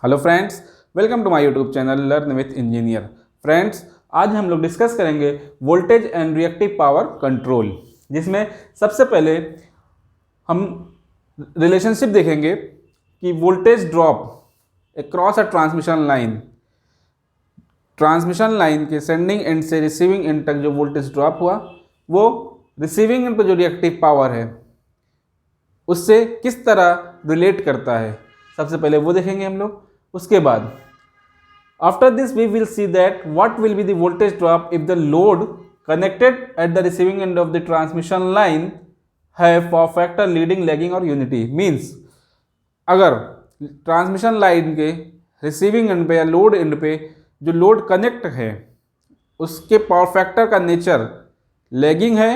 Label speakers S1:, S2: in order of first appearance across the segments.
S1: Hello friends, welcome to my YouTube channel learn with engineer. Friends, आज हम लोग discuss करेंगे voltage and reactive power control, जिसमें सबसे पहले हम रिलेशनशिप देखेंगे कि voltage drop across a transmission line के सेंडिंग एंड से रिसीविंग एंड तक जो वोल्टेज ड्रॉप हुआ वो रिसीविंग एंड पर जो रिएक्टिव पावर है उससे किस तरह रिलेट करता है, सबसे पहले वो देखेंगे हम लोग। उसके बाद after this we will see that what will be the voltage drop if the load connected at the receiving end of the transmission line have power factor leading, lagging और unity। means अगर transmission line के receiving end पे या load and पे जो load connect है उसके power factor का नेचर लैगिंग है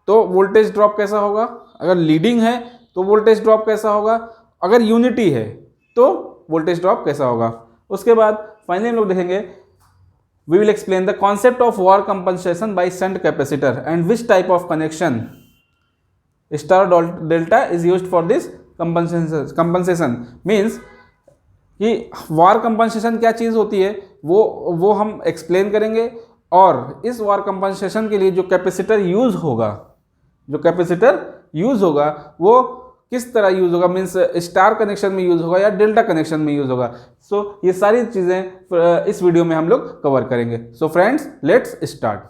S1: तो वोल्टेज ड्रॉप कैसा होगा, अगर लीडिंग है तो वोल्टेज ड्रॉप कैसा होगा, अगर यूनिटी है तो वोल्टेज ड्रॉप कैसा होगा। उसके बाद फाइनली हम लोग देखेंगे we will explain the concept of var compensation by shunt capacitor and which type of connection star delta is used for this compensation. Means कि वार कंपनसेशन क्या चीज़ होती है वो हम एक्सप्लेन करेंगे, और इस वार कंपनसेशन के लिए जो कैपेसिटर यूज़ होगा वो किस तरह यूज़ होगा, मीन्स स्टार कनेक्शन में यूज़ होगा या डेल्टा कनेक्शन में यूज़ होगा। सो ये सारी चीज़ें इस वीडियो में हम लोग कवर करेंगे। So friends, let's start.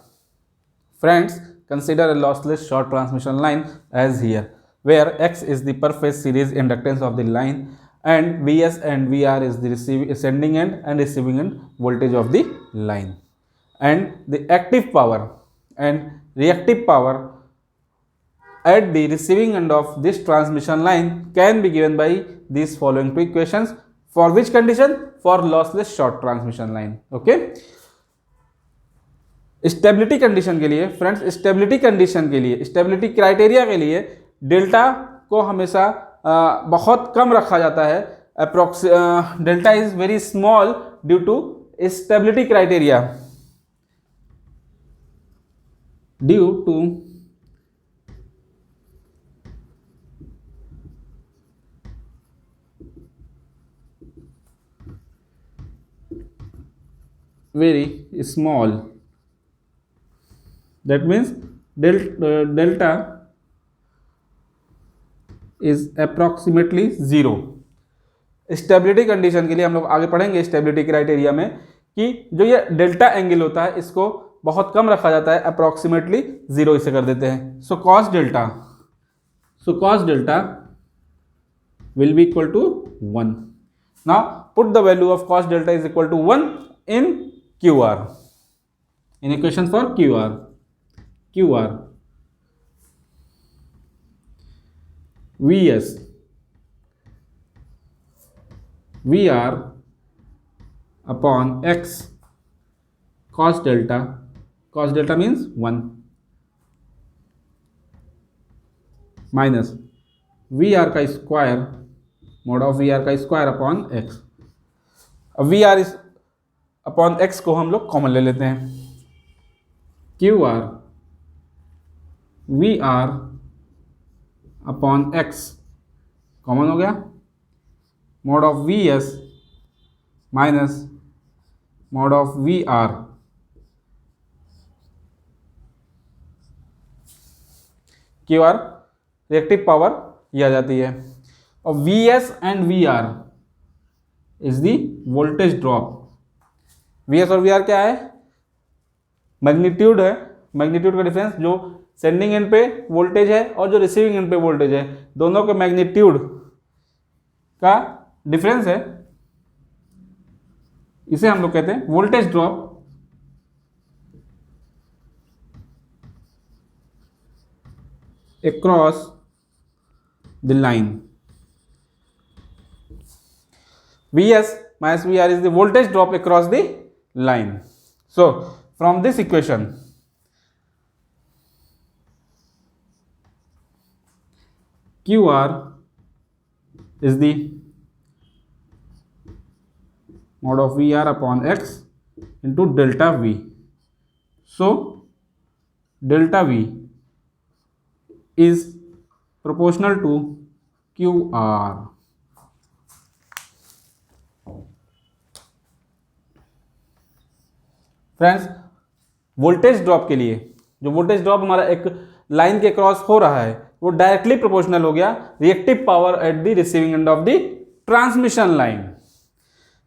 S1: Friends, consider a lossless short transmission line as here where X is the per phase series inductance of the line and Vs and Vr is the sending end and receiving end voltage of the line, and the active power and reactive power at the receiving end of this transmission line can be given by these following two equations. For which condition? For lossless short transmission line. Okay. Stability condition के लिए friends, stability criteria के लिए delta को हमेशा बहुत कम रखा जाता है। Delta is very small due to stability criteria, due to very small, that means delta is approximately zero। Stability condition के लिए हम लोग आगे पढ़ेंगे स्टेबिलिटी क्राइटेरिया में कि जो ये डेल्टा एंगल होता है इसको बहुत कम रखा जाता है, अप्रॉक्सीमेटली जीरो इसे कर देते हैं। So cos delta will be equal to 1। Now put the value of cos delta is equal to 1 in QR, in equation for QR Vs Vr upon X cos delta means 1 minus Vr का square mod of Vr का square upon X। अब Vr इस upon X को हम लोग common ले लेते हैं, QR VR upon X common हो गया, mode of Vs minus mode of VR QR reactive power ये आ जाती है, और Vs and VR is the voltage drop. Vs और Vr क्या है, मैग्नीट्यूड है, मैग्नीट्यूड का डिफरेंस जो सेंडिंग एंड पे वोल्टेज है और जो रिसीविंग एंड पे वोल्टेज है दोनों के मैग्नीट्यूड का डिफरेंस है, इसे हम लोग कहते हैं voltage drop. Across the line Vs minus Vr is the voltage drop across the line. So from this equation QR is the mod of Vr upon X into delta V. So delta V is proportional to QR. Friends, voltage drop के लिए, जो voltage drop हमारा एक line के cross हो रहा है वो डायरेक्टली प्रोपोर्शनल हो गया reactive power at the receiving end of the transmission line.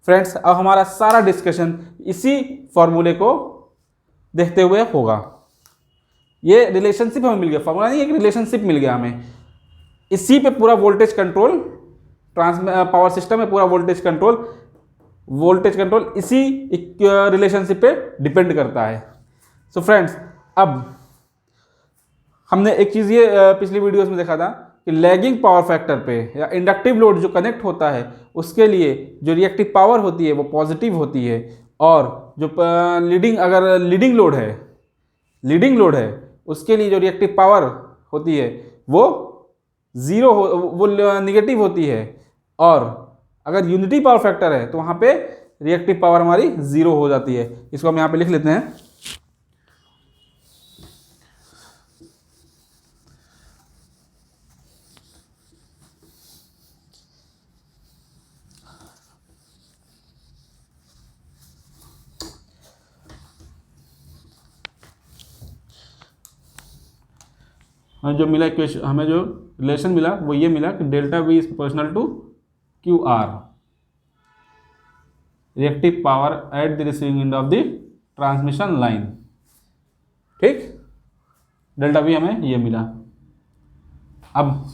S1: Friends, अब हमारा सारा डिस्कशन इसी फॉर्मूले को देखते हुए होगा। ये रिलेशनशिप हमें मिल गया, फॉर्मूला नहीं, एक रिलेशनशिप मिल गया हमें। इसी पे पूरा वोल्टेज कंट्रोल, पावर सिस्टम में पूरा वोल्टेज कंट्रोल इसी रिलेशनशिप पे डिपेंड करता है। सो फ्रेंड्स, अब हमने एक चीज़ ये पिछली वीडियोस में देखा था कि लैगिंग पावर फैक्टर पे या इंडक्टिव लोड जो कनेक्ट होता है उसके लिए जो रिएक्टिव पावर होती है वो पॉजिटिव होती है, और जो अगर लीडिंग लोड है उसके लिए जो रिएक्टिव पावर होती है वो निगेटिव होती है, और अगर यूनिटी पावर फैक्टर है तो वहाँ पे रिएक्टिव पावर हमारी 0 हो जाती है। इसको हम यहाँ पे लिख लेते हैं। हमें जो रिलेशन मिला वो ये मिला कि delta V is proportional to Q R, reactive power at the receiving end of the transmission line. ठीक, डेल्टा वी हमें ये मिला। अब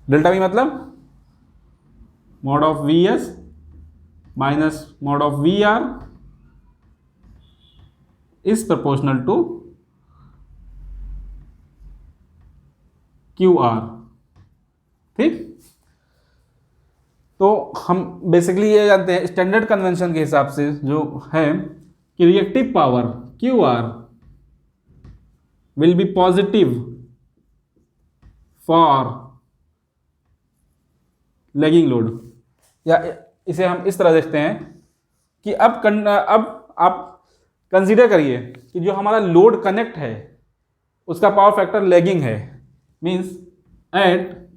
S1: डेल्टा वी मतलब mod of V S minus mod of V R is proportional to Q R. ठीक, तो हम basically ये जानते हैं स्टैंडर्ड कन्वेंशन के हिसाब से जो है कि reactive power Q R will B positive for lagging load, या इसे हम इस तरह देखते हैं कि अब आप कंसीडर करिए कि जो हमारा लोड कनेक्ट है उसका पावर फैक्टर लैगिंग है, means at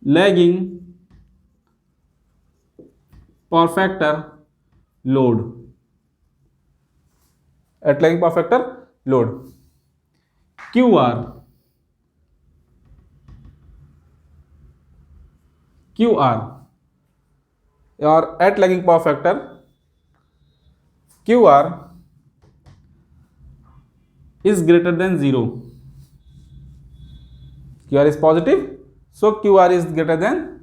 S1: lagging power factor load, at lagging power factor load Q R और at lagging power factor Q R is greater than 0. QR is positive, so QR is greater than,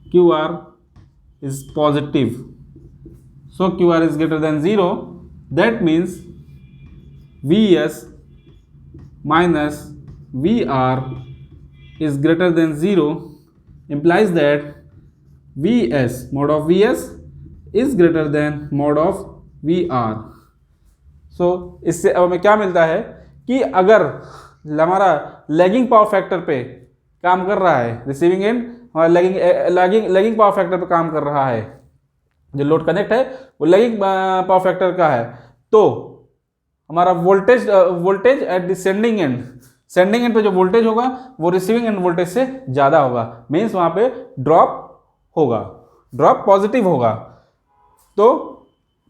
S1: QR is positive, so QR is greater than 0. That means Vs minus Vr is greater than 0, implies that Vs mod of Vs is greater than mod of Vr. सो इससे अब हमें क्या मिलता है कि अगर हमारा lagging power factor पे काम कर रहा है, रिसीविंग एंड हमारा लैगिंग पावर फैक्टर पे काम कर रहा है, जो लोड कनेक्ट है वो लैगिंग पावर फैक्टर का है, तो हमारा voltage at the sending end पे जो वोल्टेज होगा वो रिसीविंग एंड वोल्टेज से ज़्यादा होगा, मीन्स वहाँ पे ड्रॉप पॉजिटिव होगा। तो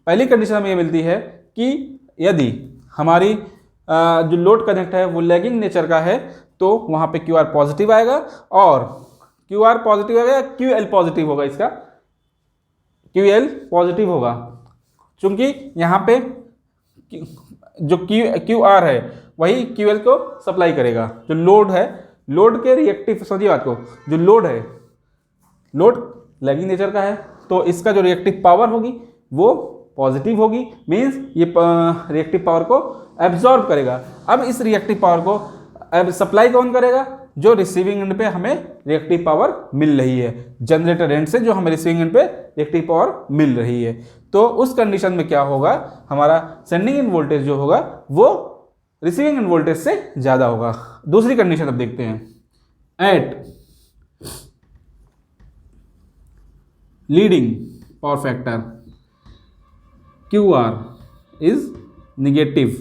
S1: पहली कंडीशन हमें ये मिलती है कि यदि हमारी जो लोड कनेक्ट है वो लैगिंग नेचर का है तो वहाँ पे QR पॉजिटिव आएगा, और QR पॉजिटिव आएगा, QL पॉजिटिव होगा, इसका QL पॉजिटिव होगा, चूंकि यहाँ पे जो QR है वही QL को सप्लाई करेगा। जो लोड है, लोड के रिएक्टिव, समझिए बात को, जो लोड लैगिंग नेचर का है तो इसका जो रिएक्टिव पावर होगी वो पॉजिटिव होगी, मीन्स ये रिएक्टिव पावर को एब्जॉर्ब करेगा। अब इस रिएक्टिव पावर को अब सप्लाई कौन करेगा? जो रिसीविंग एंड पे हमें रिएक्टिव पावर मिल रही है, जनरेटर एंड से जो हमें रिसीविंग एंड पे रिएक्टिव पावर मिल रही है। तो उस कंडीशन में क्या होगा, हमारा सेंडिंग एंड वोल्टेज जो होगा वो रिसीविंग एंड वोल्टेज से ज़्यादा होगा। दूसरी कंडीशन अब देखते हैं, at leading power factor QR is negative,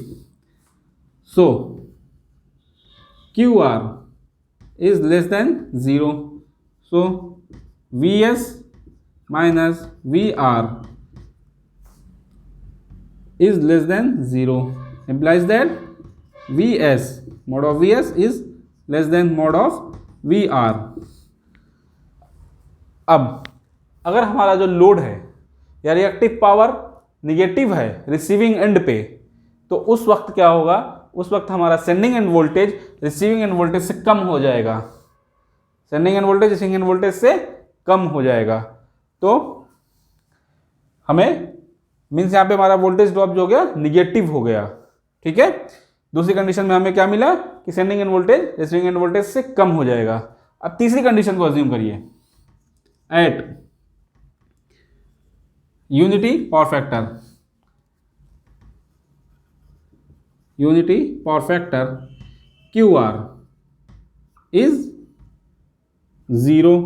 S1: so QR is less than 0, so Vs minus Vr is less than 0 implies that Vs mod of Vs is less than mod of Vr। अब अगर हमारा जो load है या reactive power negative है receiving end पे, तो उस वक्त क्या होगा, उस वक्त हमारा sending end voltage receiving end voltage से कम हो जाएगा, sending end voltage receiving end voltage से कम हो जाएगा। तो हमें मीन्स यहाँ पे हमारा वोल्टेज ड्रॉप जो हो गया निगेटिव हो गया। ठीक है, दूसरी कंडीशन में हमें क्या मिला कि sending end voltage receiving end voltage से कम हो जाएगा। अब तीसरी कंडीशन को अज्यूम करिए, at unity power factor, unity power factor QR is 0।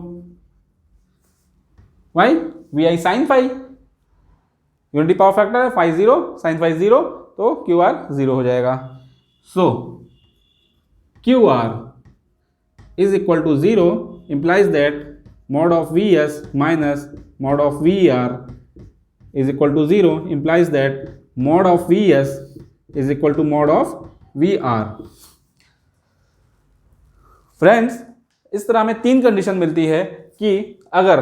S1: Why VI sin phi, unity power factor है phi 0 sin phi 0, तो QR 0 हो जाएगा। सो QR is equal to 0 implies that mod of Vs minus mod of Vr is equal to 0 implies that mod of Vs is equal to mod of Vr। Friends, इस तरह हमें तीन condition मिलती है कि अगर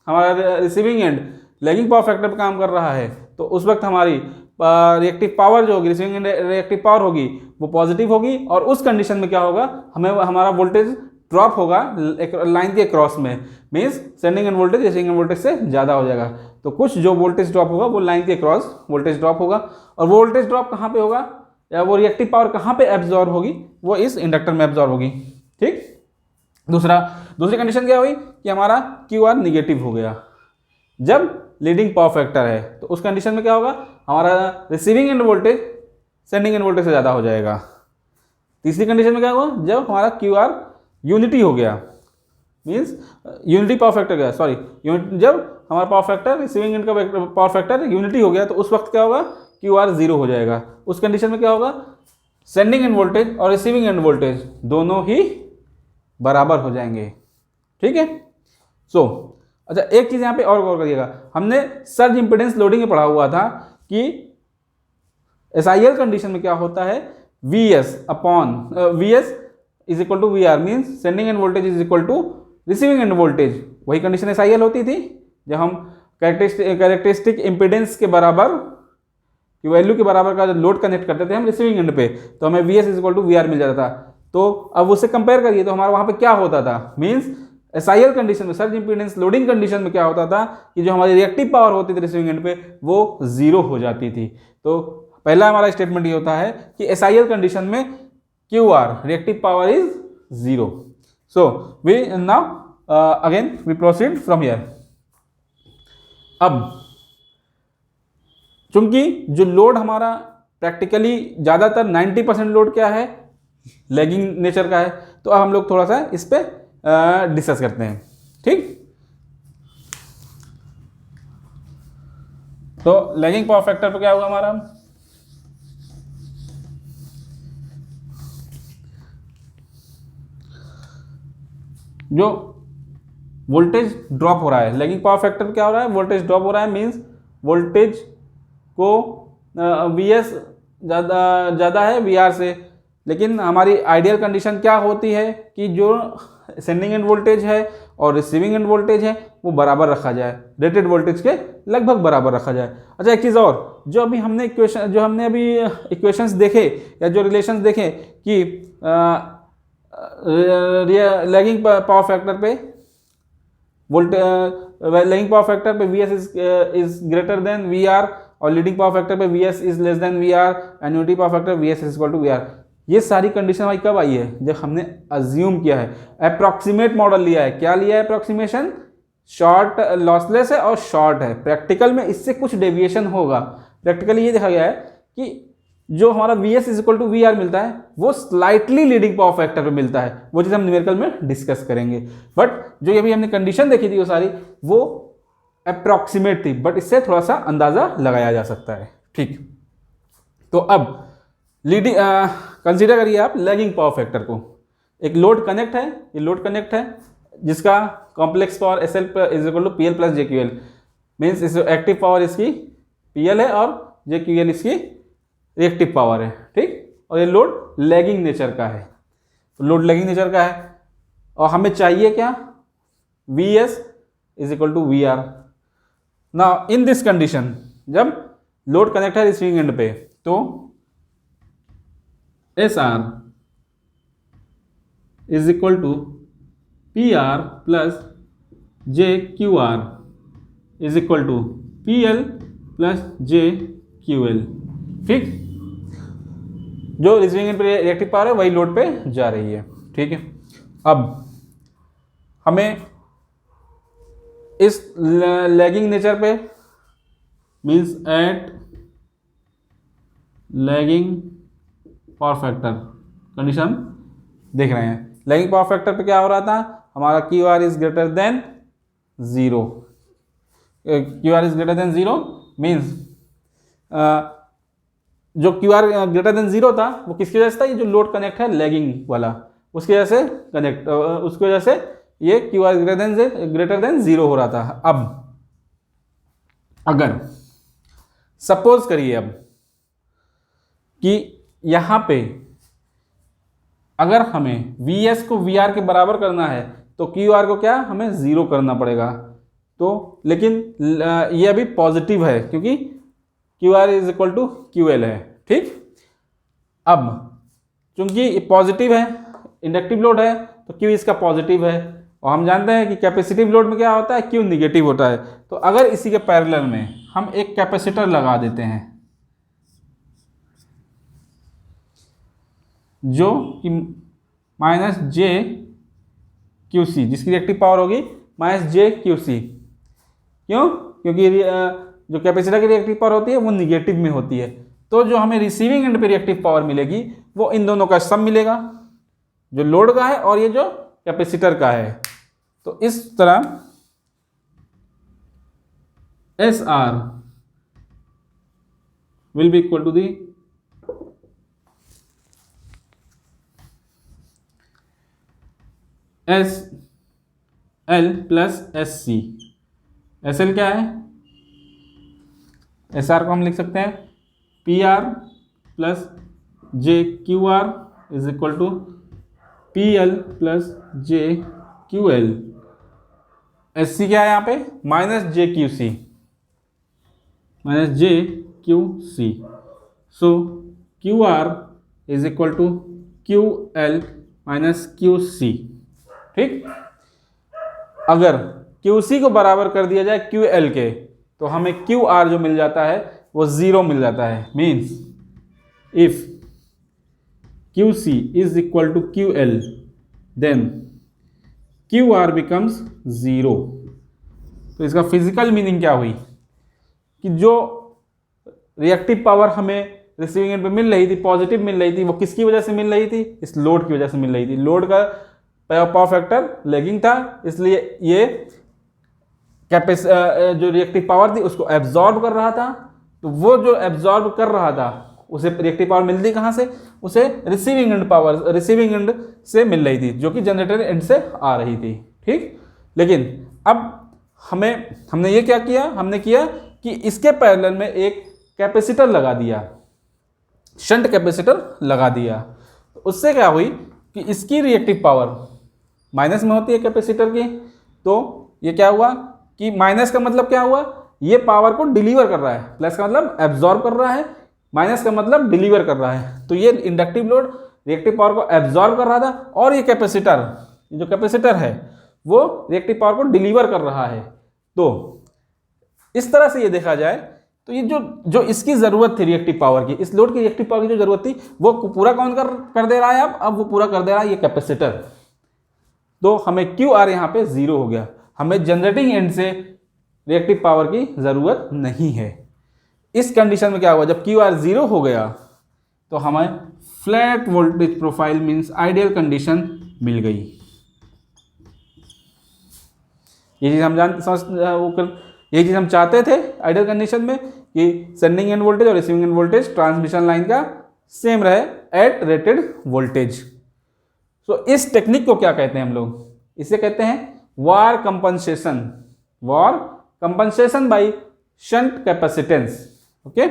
S1: हमारा receiving end lagging power factor पर काम कर रहा है तो उस वक्त हमारी रिएक्टिव पावर जो होगी, रिसीविंग एंड रिएक्टिव पावर होगी, वो पॉजिटिव होगी, और उस कंडीशन में क्या होगा, हमें हमारा वोल्टेज ड्रॉप होगा एक लाइन के क्रॉस में, means sending end voltage receiving end voltage से ज़्यादा हो जाएगा। तो कुछ जो वोल्टेज ड्रॉप होगा वो लाइन के क्रॉस वोल्टेज ड्रॉप होगा, और वो वोल्टेज ड्रॉप कहाँ पे होगा या वो रिएक्टिव पावर कहाँ पे एब्जॉर्ब होगी, वो इस इंडक्टर में एब्जॉर्ब होगी। ठीक, दूसरी कंडीशन क्या हुई कि हमारा QR निगेटिव हो गया। जब लीडिंग पावर फैक्टर है तो उस कंडीशन में क्या होगा, हमारा receiving end voltage sending end voltage से ज़्यादा हो जाएगा। तीसरी कंडीशन में क्या हुआ, जब हमारा QR यूनिटी हो गया, मीन्स यूनिटी पावर फैक्टर गया, सॉरी जब हमारा पावर फैक्टर रिसीविंग एंड का पावर फैक्टर यूनिटी हो गया, तो उस वक्त क्या होगा, QR 0 हो जाएगा। उस कंडीशन में क्या होगा, सेंडिंग एंड वोल्टेज और रिसीविंग एंड वोल्टेज दोनों ही बराबर हो जाएंगे। ठीक है, सो अच्छा एक चीज़ यहाँ पे और गौर करिएगा, हमने सर्ज इम्पीडेंस लोडिंग में पढ़ा हुआ था कि SIL कंडीशन में क्या होता है, VS upon VS is equal to VR, means sending end voltage is equal to receiving end voltage. वही कंडीशन SIL होती थी जब हम कैरेक्टरिस्टिक इम्पीडेंस के बराबर की वैल्यू के बराबर का लोड कनेक्ट करते थे हम रिसीविंग एंड पे, तो हमें VS is equal to VR मिल जाता था। तो अब उससे कंपेयर करिए तो हमारा वहाँ पे क्या होता था, मीन्स SIL कंडीशन में सर्ज इम्पीडेंस लोडिंग कंडीशन में क्या होता था कि जो हमारी रिएक्टिव पावर होती थी रिसीविंग एंड पे वो 0 हो जाती थी। तो पहला हमारा स्टेटमेंट ये होता है कि SIL कंडीशन में QR reactive power is 0। So we now again we proceed from here. अब चूंकि जो लोड हमारा प्रैक्टिकली ज़्यादातर 90% लोड क्या है, लैगिंग नेचर का है, तो अब हम लोग थोड़ा सा इस पे डिस्कस करते हैं। ठीक, तो लैगिंग पावर फैक्टर पे क्या हुआ हमारा, जो वोल्टेज ड्रॉप हो रहा है, लैगिंग पावर फैक्टर पे क्या हो रहा है, वोल्टेज ड्रॉप हो रहा है, मींस वोल्टेज को VS ज़्यादा है VR से, लेकिन हमारी आइडियल कंडीशन क्या होती है कि जो सेंडिंग एंड वोल्टेज है और रिसीविंग एंड वोल्टेज है वो बराबर रखा जाए, रेटेड वोल्टेज के लगभग बराबर रखा जाए। अच्छा एक चीज़ और, जो हमने अभी इक्वेशंस देखे या जो रिलेशंस देखे कि लैगिंग पावर फैक्टर पे लैगिंग पावर फैक्टर पे VS is greater than VR और लीडिंग पावर फैक्टर पे VS is less than VR and unity power factor VS is equal to VR। ये सारी कंडीशन हमारी कब आई है, जब हमने अज्यूम किया है, अप्रॉक्सीमेट मॉडल लिया है। क्या लिया है अप्रॉक्सीमेशन, शॉर्ट लॉसलेस है और शॉर्ट है। प्रैक्टिकल में इससे कुछ डेविएशन होगा। प्रैक्टिकली ये देखा गया है कि जो हमारा VS is equal to VR मिलता है वो स्लाइटली लीडिंग पावर फैक्टर पे मिलता है, वो चीज़ हम न्यूमेरिकल में डिस्कस करेंगे। बट जो अभी हमने कंडीशन देखी थी वो सारी वो अप्रॉक्सीमेट थी, बट इससे थोड़ा सा अंदाज़ा लगाया जा सकता है। ठीक, तो अब लीडिंग कंसीडर करिए आप लैगिंग पावर फैक्टर को। एक लोड कनेक्ट है, ये लोड कनेक्ट है जिसका complex power SL is equal to PL plus JQL, means इस एक्टिव पावर इसकी PL है और जे क्यू एल इसकी रिएक्टिव पावर है, ठीक। और ये लोड लैगिंग नेचर का है, तो लोड लैगिंग नेचर का है और हमें चाहिए क्या, V S is equal to V R. Now in this condition जब लोड कनेक्ट है रिसीविंग एंड पे, तो S R is equal to P R plus J Q R is equal to P L plus J Q L, ठीक। जो receiving end पे reactive power है वही load पे जा रही है, ठीक है। अब हमें इस लैगिंग नेचर पे means at lagging power factor condition देख रहे हैं। लैगिंग पावर फैक्टर पे क्या हो रहा था, हमारा Q R is greater than zero. Q R is greater than zero means जो Q R greater than zero था वो किसकी वजह से था, ये जो लोड कनेक्ट है लैगिंग वाला उसकी वजह से कनेक्ट, उसकी वजह से ये Q R greater than zero हो रहा था। अब अगर सपोज करिए अब कि यहाँ पे अगर हमें वी एस को वी आर के बराबर करना है तो क्यू आर को क्या हमें जीरो करना पड़ेगा, तो लेकिन ये अभी पॉजिटिव है क्योंकि Q R is equal to Q L है, ठीक। अब चूंकि ये पॉजिटिव है, इंडक्टिव लोड है, तो क्यू इसका पॉजिटिव है और हम जानते हैं कि कैपेसिटिव लोड में क्या होता है, क्यू निगेटिव होता है। तो अगर इसी के पैरेलल में हम एक कैपेसिटर लगा देते हैं जो कि माइनस जे क्यू सी, जिसकी रिएक्टिव पावर होगी माइनस जे क्यू सी, क्यों, क्योंकि जो कैपेसिटर की रिएक्टिव पावर होती है वो निगेटिव में होती है। तो जो हमें रिसीविंग एंड पे रिएक्टिव पावर मिलेगी वो इन दोनों का सम मिलेगा, जो लोड का है और ये जो कैपेसिटर का है। तो इस तरह S R will be equal to the S L plus S C. S L क्या है, एस आर को हम लिख सकते हैं P R plus J Q R is equal to P L plus J Q L. S C क्या है यहाँ पे, minus J Q C, minus J Q C. So Q R is equal to Q L minus Q C, ठीक। अगर Q C को बराबर कर दिया जाए क्यू एल के तो हमें क्यू आर जो मिल जाता है वो जीरो मिल जाता है। Means if Q C is equal to Q L then Q R becomes zero. तो इसका फिजिकल मीनिंग क्या हुई कि जो रिएक्टिव पावर हमें रिसीविंग एंड पे मिल रही थी, पॉजिटिव मिल रही थी, वो किसकी वजह से मिल रही थी, इस लोड की वजह से मिल रही थी। लोड का पावर फैक्टर लैगिंग था, इसलिए ये जो रिएक्टिव पावर थी उसको एब्जॉर्ब कर रहा था। तो वो जो एब्जॉर्ब कर रहा था उसे रिएक्टिव पावर मिलती कहाँ से, उसे receiving end power, receiving end से मिल रही थी जो कि जनरेटर एंड से आ रही थी, ठीक। लेकिन अब हमने ये क्या किया, हमने किया कि इसके पैरेलल में एक कैपेसिटर लगा दिया, शंट कैपेसिटर लगा दिया। उससे क्या हुई कि इसकी रिएक्टिव पावर माइनस में होती है कैपेसिटर की, तो ये क्या हुआ कि माइनस का मतलब क्या हुआ, ये पावर को डिलीवर कर रहा है, प्लस का मतलब एब्जॉर्ब कर रहा है, माइनस का मतलब डिलीवर कर रहा है। तो ये इंडक्टिव लोड रिएक्टिव पावर को एब्जॉर्ब कर रहा था और ये कैपेसिटर, जो कैपेसिटर है वो रिएक्टिव पावर को डिलीवर कर रहा है। तो इस तरह से ये देखा जाए तो ये जो इसकी ज़रूरत थी रिएक्टिव पावर की, इस लोड की रिएक्टिव पावर की जो ज़रूरत थी वो पूरा कौन कर दे रहा है, अब वो पूरा कर दे रहा है ये कैपेसिटर। तो हमें क्यू आर यहाँ पे जीरो हो गया, हमें जनरेटिंग एंड से रिएक्टिव पावर की ज़रूरत नहीं है। इस कंडीशन में क्या हुआ, जब क्यू आर जीरो हो गया तो हमें flat voltage profile means ideal condition मिल गई। ये चीज़ हम यही चीज़ हम चाहते थे आइडियल कंडीशन में कि सेंडिंग एंड वोल्टेज और receiving end voltage transmission line का सेम रहे एट रेटेड वोल्टेज। सो इस टेक्निक को क्या कहते हैं हम लोग, इसे कहते हैं VAR compensation by shunt capacitance. Okay,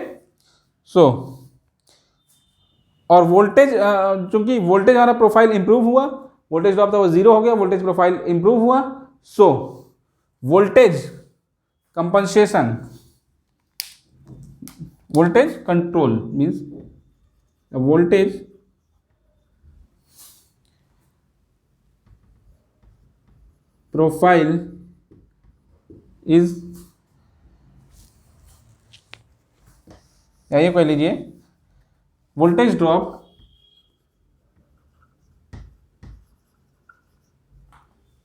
S1: so और वोल्टेज, चूंकि वोल्टेज हमारा प्रोफाइल इंप्रूव हुआ, वोल्टेज ड्रॉप था वो जीरो हो गया, वोल्टेज प्रोफाइल इंप्रूव हुआ, so voltage compensation, voltage control means voltage profile is, ये कह लीजिए voltage drop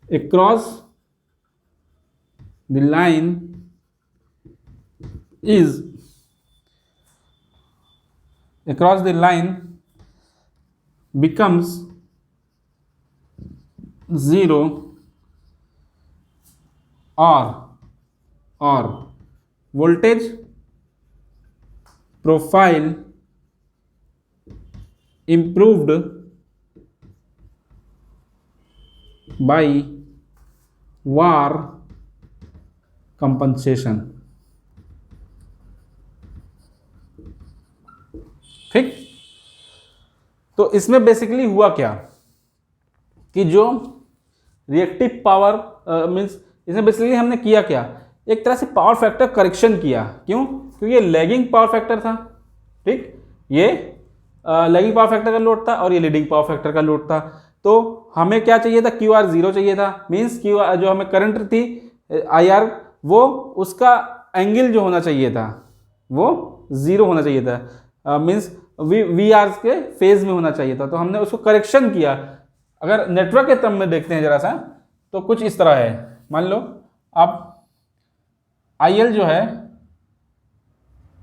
S1: across the line is, across the line becomes zero or voltage profile improved by var compensation। ठीक, तो इसमें बेसिकली हुआ क्या कि जो रिएक्टिव पावर मीन्स, इसमें बेसिकली हमने किया क्या, एक तरह से पावर फैक्टर करेक्शन किया। क्यों? क्योंकि ये लैगिंग पावर फैक्टर था। ठीक, ये लैगिंग पावर फैक्टर का लोड था और ये लीडिंग पावर फैक्टर का लोड था। तो हमें क्या चाहिए था, क्यू आर जीरो चाहिए था, मीन्स क्यू जो हमें करंट थी आई आर, वो उसका एंगल जो होना चाहिए था वो जीरो होना चाहिए था, मीन्स वी आर के फेज में होना चाहिए था। तो हमने उसको करेक्शन किया। अगर नेटवर्क के टर्म में देखते हैं जरा सा, तो कुछ इस तरह है। मान लो आप आई एल जो है,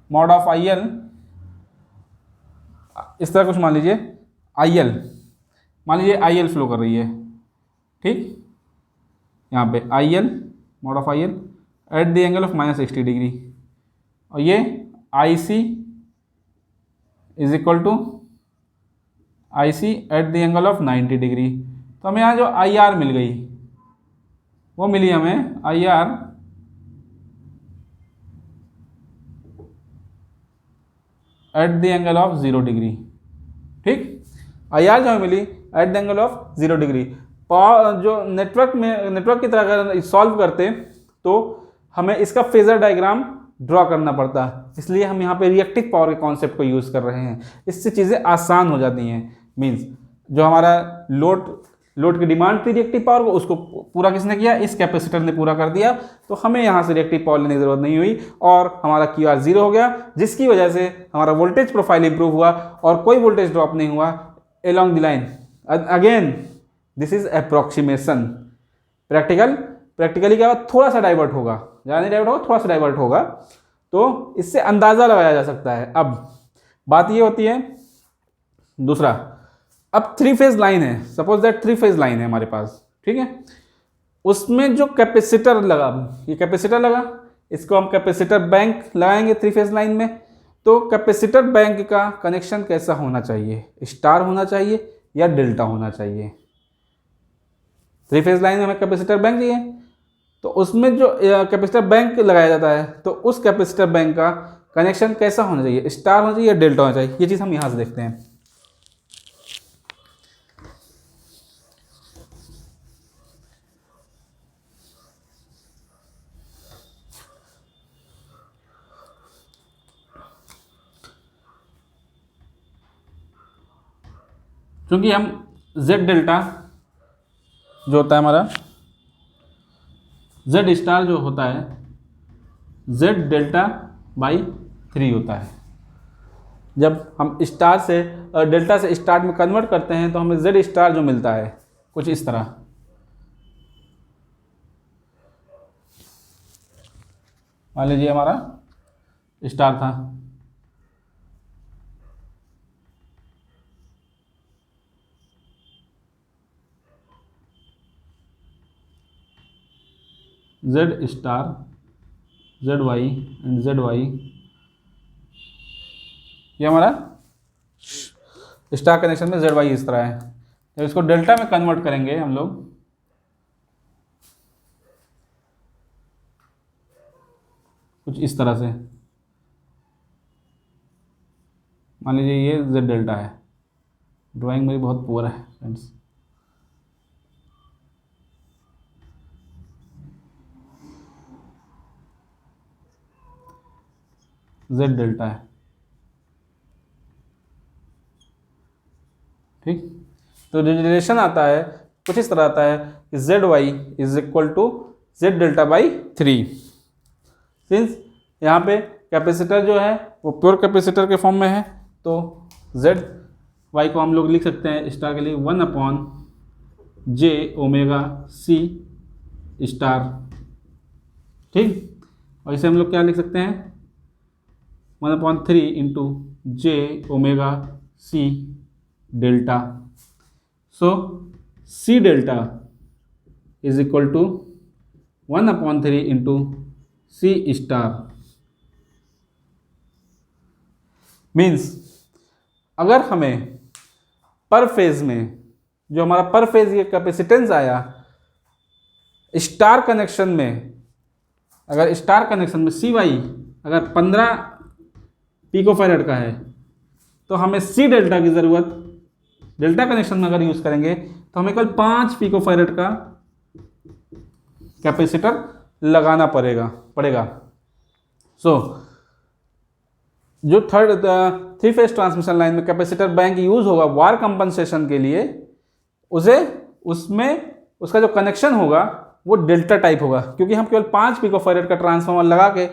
S1: मॉड ऑफ आई एल, इस तरह कुछ मान लीजिए आई एल, मान लीजिए आई एल फ्लो कर रही है। ठीक, यहाँ पे I L, mod of I L at the angle of -60 degree, और ये I C is equal to I C at the angle of 90 degree. तो हमें यहाँ जो आई आर मिल गई वो मिली हमें I R at the angle of 0 degree. ठीक, आई आर जो हमें मिली at the angle of 0 degree. जो नेटवर्क की तरह अगर सॉल्व करते तो हमें इसका फेजर डायग्राम ड्रॉ करना पड़ता, इसलिए हम यहाँ पे रिएक्टिव पावर के कॉन्सेप्ट को यूज़ कर रहे हैं। इससे चीज़ें आसान हो जाती हैं। मीन्स जो हमारा लोड की डिमांड थी रिएक्टिव पावर को, उसको पूरा किसने किया, इस कैपेसिटर ने पूरा कर दिया। तो हमें यहाँ से रिएक्टिव पावर लेने की जरूरत नहीं हुई और हमारा क्यू आर जीरो हो गया, जिसकी वजह से हमारा वोल्टेज प्रोफाइल इंप्रूव हुआ और कोई वोल्टेज ड्रॉप नहीं हुआ along the line. Again this is approximation. Practically क्या होगा, थोड़ा सा डाइवर्ट होगा, ज़्यादा नहीं डाइवर्ट होगा, थोड़ा सा डाइवर्ट होगा, तो इससे अंदाज़ा लगाया जा सकता है। अब बात ये होती है दूसरा, अब 3 फेज लाइन है, सपोज दैट 3 फेज लाइन है हमारे पास। ठीक है, उसमें जो कैपेसिटर लगा, ये कैपेसिटर लगा, इसको हम कैपेसिटर बैंक लगाएंगे 3 फेज लाइन में। तो कैपेसिटर बैंक का कनेक्शन कैसा होना चाहिए, स्टार होना चाहिए या डेल्टा होना चाहिए। 3 फेज लाइन में हमें कैपेसिटर बैंक चाहिए, तो उसमें जो कैपेसिटर बैंक लगाया जाता है, तो उस कैपेसिटर बैंक का कनेक्शन कैसा होना चाहिए, स्टार होना चाहिए या डेल्टा होना चाहिए। ये चीज़ हम यहाँ से देखते हैं। क्योंकि हम जेड डेल्टा जो होता है हमारा, जेड स्टार जो होता है जेड डेल्टा बाई 3 होता है। जब हम स्टार से डेल्टा से स्टार में कन्वर्ट करते हैं तो हमें जेड स्टार जो मिलता है कुछ इस तरह। मान लीजिए हमारा स्टार था, Z star, Z Y and Z Y, ये हमारा स्टार कनेक्शन में जेड वाई इस तरह है। जब इसको डेल्टा में कन्वर्ट करेंगे हम लोग, कुछ इस तरह से, मान लीजिए ये Z डेल्टा है, ड्राइंग मेरी बहुत पुअर है फ्रेंड्स। Z डेल्टा है, ठीक। तो जो रिलेशन आता है कुछ इस तरह आता है कि ZY is equal to Z delta by 3। Since यहाँ पे कैपेसिटर जो है वो प्योर कैपेसिटर के फॉर्म में है, तो ZY को हम लोग लिख सकते हैं स्टार के लिए 1/j⍵c स्टार, ठीक। और इसे हम लोग क्या लिख सकते हैं 1/3 into j⍵c delta. So C delta is equal to 1/3 into C star. Means अगर हमें पर फेज में जो हमारा पर फेज ये कैपेसिटेंस आया स्टार कनेक्शन में, अगर स्टार कनेक्शन में CY अगर 15 पिकोफैरेड का है तो हमें C डेल्टा की ज़रूरत डेल्टा कनेक्शन में अगर यूज़ करेंगे तो हमें केवल 5 पिकोफैरेड का कैपेसिटर लगाना पड़ेगा। सो जो थ्री फेज ट्रांसमिशन लाइन में कैपेसिटर बैंक यूज़ होगा वार कंपनसेशन के लिए, उसमें उसका जो कनेक्शन होगा वो डेल्टा टाइप होगा, क्योंकि हम केवल 5 पिकोफैरेड का ट्रांसफार्मर लगा के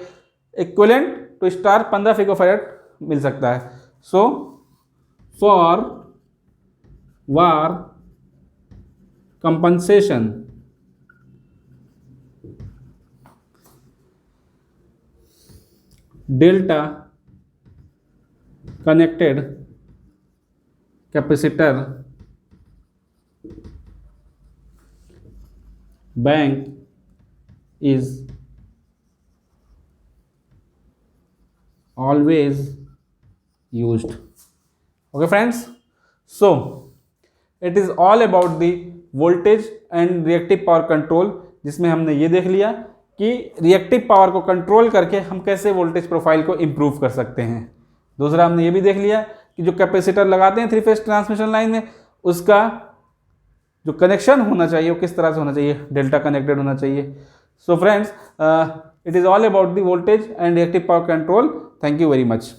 S1: इक्विवेलेंट टू स्टार 15 पिकोफैरेड मिल सकता है। So for war compensation delta connected capacitor bank is always used. Okay friends, so it is all about the voltage and reactive power control, जिसमें हमने ये देख लिया कि रिएक्टिव पावर को कंट्रोल करके हम कैसे वोल्टेज प्रोफाइल को इम्प्रूव कर सकते हैं। दूसरा हमने ये भी देख लिया कि जो कैपेसिटर लगाते हैं थ्री फेज ट्रांसमिशन लाइन में उसका जो कनेक्शन होना चाहिए वो किस तरह से होना चाहिए, डेल्टा कनेक्टेड होना चाहिए। So friends, it is all about the voltage and reactive power control. Thank you very much.